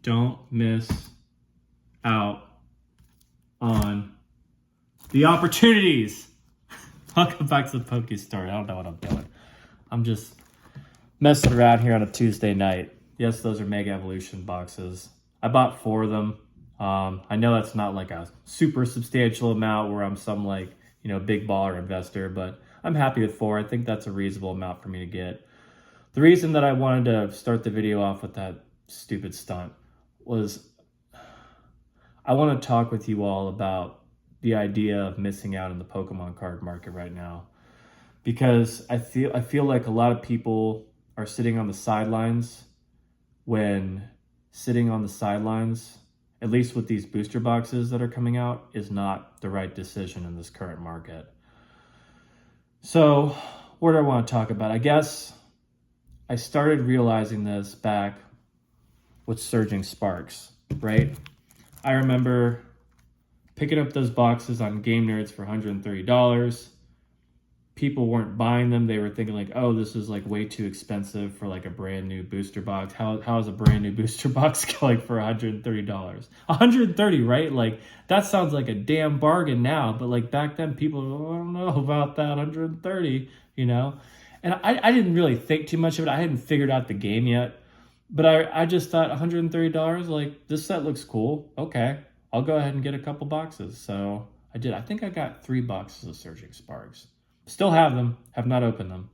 Don't miss out on the opportunities. Welcome back to the Poke Story. I don't know what I'm doing. I'm just messing around here on a Tuesday night. Yes, those are Mega Evolution boxes. I bought 4 of them. I know that's not like a super substantial amount where I'm some like, big baller investor, but I'm happy with 4. I think that's a reasonable amount for me to get. The reason that I wanted to start the video off with that stupid stunt was I want to talk with you all about the idea of missing out in the Pokemon card market right now. Because I feel like a lot of people are sitting on the sidelines when sitting on the sidelines, at least with these booster boxes that are coming out, is not the right decision in this current market. So what do I want to talk about? I guess I started realizing this back with Surging Sparks, right? I remember picking up those boxes on Game Nerds for $130. People weren't buying them. They were thinking like, oh, this is like way too expensive for like a brand new booster box. How is a brand new booster box going for $130? $130, right? Like that sounds like a damn bargain now, but like back then people, I don't know about that $130, And I didn't really think too much of it. I hadn't figured out the game yet, but I just thought $130, like this set looks cool. Okay, I'll go ahead and get a couple boxes. So I did. I think I got 3 boxes of Surging Sparks. Still have them, have not opened them.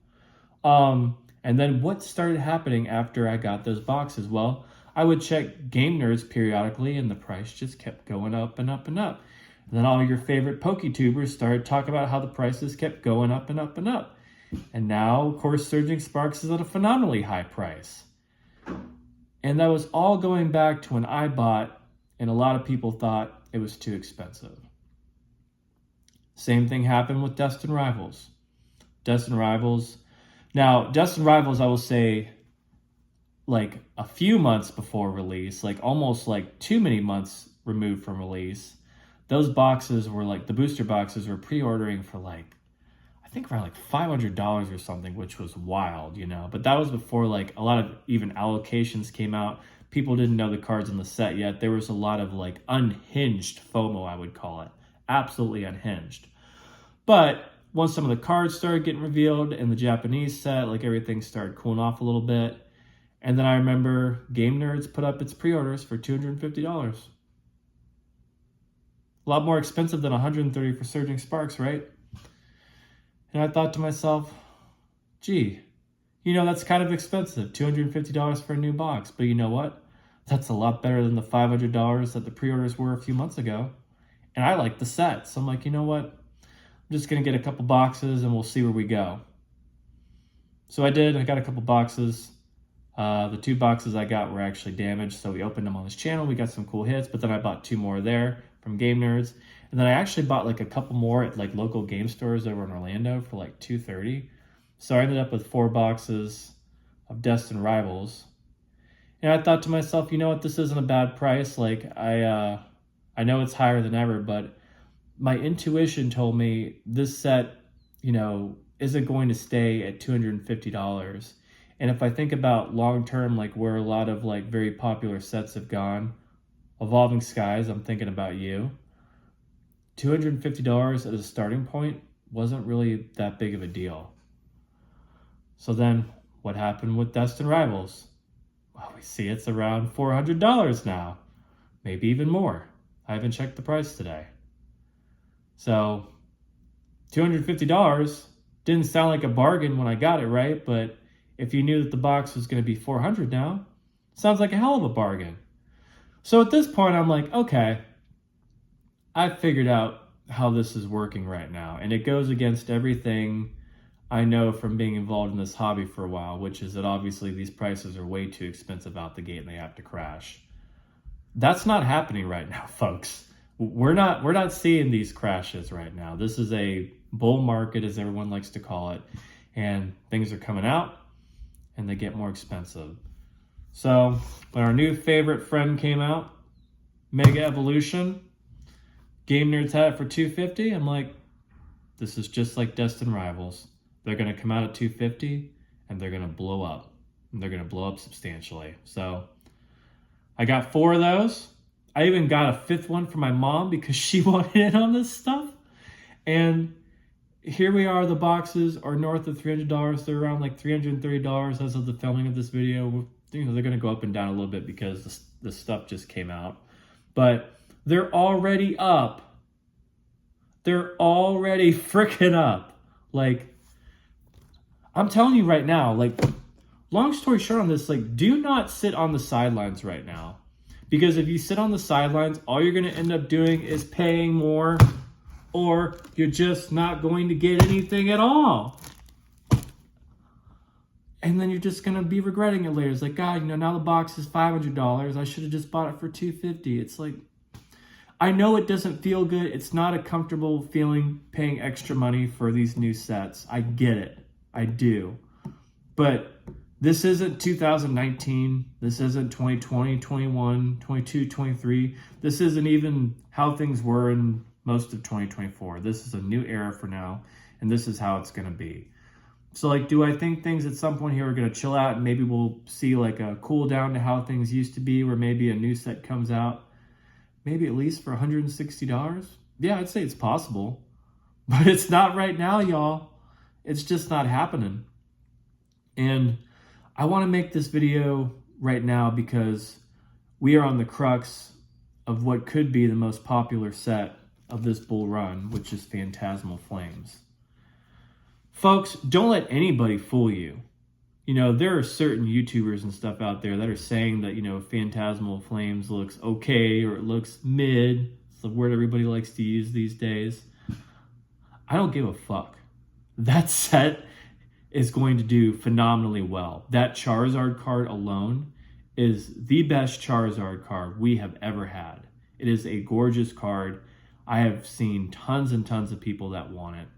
And then what started happening after I got those boxes? Well, I would check Game Nerds periodically and the price just kept going up and up and up. And then all your favorite PokeTubers started talking about how the prices kept going up and up and up. And now, of course, Surging Sparks is at a phenomenally high price. And that was all going back to when I bought, and a lot of people thought it was too expensive. Same thing happened with Destined Rivals. Destined Rivals, I will say, like a few months before release, like almost like too many months removed from release, those boxes were like, the booster boxes were pre-ordering for like, I think around like $500 or something, which was wild, But that was before like a lot of even allocations came out. People didn't know the cards in the set yet. There was a lot of like unhinged FOMO, I would call it. Absolutely unhinged. But once some of the cards started getting revealed in the Japanese set, like everything started cooling off a little bit. And then I remember Game Nerds put up its pre-orders for $250. A lot more expensive than $130 for Surging Sparks, right? And I thought to myself, gee, that's kind of expensive, $250 for a new box. But you know what? That's a lot better than the $500 that the pre-orders were a few months ago. And I like the set. So I'm like, you know what? I'm just going to get a couple boxes and we'll see where we go. So I did. I got a couple boxes. The 2 boxes I got were actually damaged, so we opened them on this channel. We got some cool hits, but then I bought 2 more there from Game Nerds. And then I actually bought like a couple more at like local game stores over in Orlando for like $230. So I ended up with 4 boxes of Destined Rivals. And I thought to myself, you know what, this isn't a bad price. Like I know it's higher than ever, but my intuition told me this set, isn't going to stay at $250. And if I think about long term, like where a lot of like very popular sets have gone, Evolving Skies, I'm thinking about you. $250 as a starting point wasn't really that big of a deal. So then what happened with Destined Rivals? Well, we see it's around $400 now, maybe even more. I haven't checked the price today. So $250 didn't sound like a bargain when I got it, right? But if you knew that the box was going to be $400 now, sounds like a hell of a bargain. So at this point, I'm like, okay, I figured out how this is working right now. And it goes against everything I know from being involved in this hobby for a while, which is that obviously these prices are way too expensive out the gate and they have to crash. That's not happening right now, folks. We're not seeing these crashes right now. This is a bull market, as everyone likes to call it, and things are coming out and they get more expensive. So when our new favorite friend came out, Mega Evolution, Game Nerds had it for $250. I'm like, this is just like Destined Rivals. They're going to come out at $250 and they're going to blow up. And they're going to blow up substantially. So I got 4 of those. I even got a 5th one for my mom because she wanted in on this stuff. And here we are. The boxes are north of $300. They're around like $330 as of the filming of this video. You know, they're going to go up and down a little bit because the stuff just came out. But they're already up. They're already freaking up. Like, I'm telling you right now, like, long story short on this, like, do not sit on the sidelines right now. Because if you sit on the sidelines, all you're going to end up doing is paying more, or you're just not going to get anything at all. And then you're just going to be regretting it later. It's like, God, you know, now the box is $500. I should have just bought it for $250. It's like, I know it doesn't feel good. It's not a comfortable feeling paying extra money for these new sets. I get it. I do. But this isn't 2019. This isn't 2020, 21, 22, 23. This isn't even how things were in most of 2024. This is a new era for now, and this is how it's going to be. So, like, do I think things at some point here are going to chill out and maybe we'll see like a cool down to how things used to be, where maybe a new set comes out, maybe at least for $160? Yeah, I'd say it's possible. But it's not right now, y'all. It's just not happening. And I want to make this video right now because we are on the crux of what could be the most popular set of this bull run, which is Phantasmal Flames. Folks, don't let anybody fool you. You know, there are certain YouTubers and stuff out there that are saying that, you know, Phantasmal Flames looks okay or it looks mid. It's the word everybody likes to use these days. I don't give a fuck. That set is going to do phenomenally well. That Charizard card alone is the best Charizard card we have ever had. It is a gorgeous card. I have seen tons and tons of people that want it.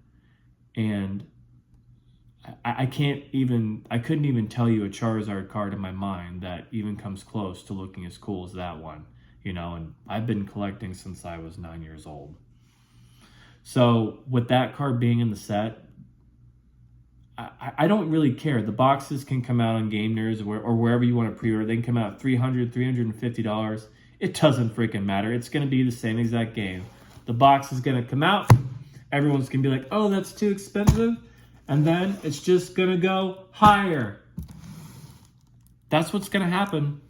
And I couldn't even tell you a Charizard card in my mind that even comes close to looking as cool as that one. You know, and I've been collecting since I was 9 years old. So with that card being in the set, I don't really care. The boxes can come out on Game Nerds or wherever you want to pre-order. They can come out at $300, $350. It doesn't freaking matter. It's going to be the same exact game. The box is going to come out. Everyone's going to be like, oh, that's too expensive. And then it's just going to go higher. That's what's going to happen.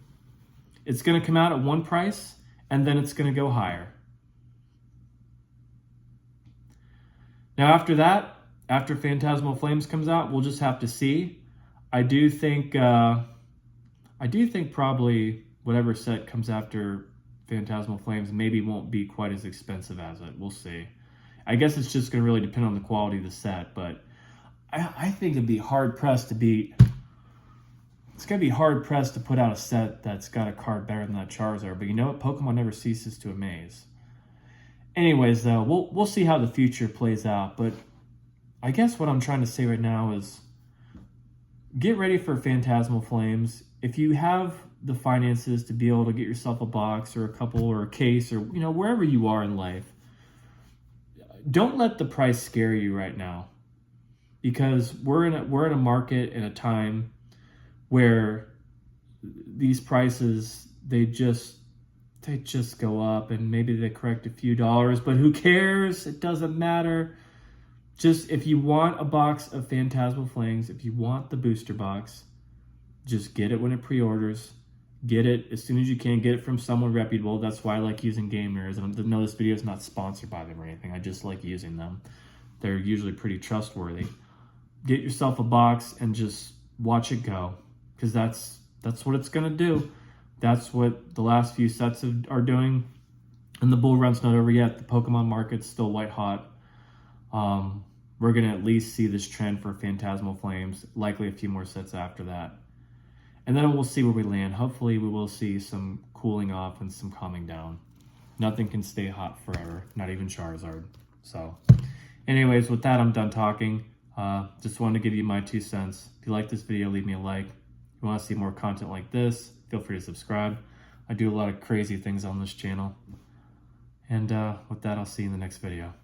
It's going to come out at one price, and then it's going to go higher. Now, after that, after Phantasmal Flames comes out, we'll just have to see. I do think probably whatever set comes after Phantasmal Flames maybe won't be quite as expensive as it. We'll see. I guess it's just going to really depend on the quality of the set, but I think it'd be hard-pressed to beat. It's going to be hard-pressed to put out a set that's got a card better than that Charizard, but you know what? Pokemon never ceases to amaze. Anyways, though, we'll see how the future plays out, but I guess what I'm trying to say right now is get ready for Phantasmal Flames. If you have the finances to be able to get yourself a box or a couple or a case or, you know, wherever you are in life, don't let the price scare you right now, because we're in a market in a time where these prices, they just go up, and maybe they correct a few dollars, but who cares? It doesn't matter. Just, if you want a box of Phantasmal Flames, if you want the booster box, just get it when it pre-orders. Get it as soon as you can. Get it from someone reputable. That's why I like using Game Nerds. And no, this video is not sponsored by them or anything. I just like using them. They're usually pretty trustworthy. Get yourself a box and just watch it go, because that's what it's going to do. That's what the last few sets are doing. And the bull run's not over yet. The Pokemon market's still white hot. We're going to at least see this trend for Phantasmal Flames, likely a few more sets after that. And then we'll see where we land. Hopefully we will see some cooling off and some calming down. Nothing can stay hot forever, not even Charizard. So anyways, with that, I'm done talking. Just wanted to give you my 2 cents. If you like this video, leave me a like. If you want to see more content like this, feel free to subscribe. I do a lot of crazy things on this channel. And with that, I'll see you in the next video.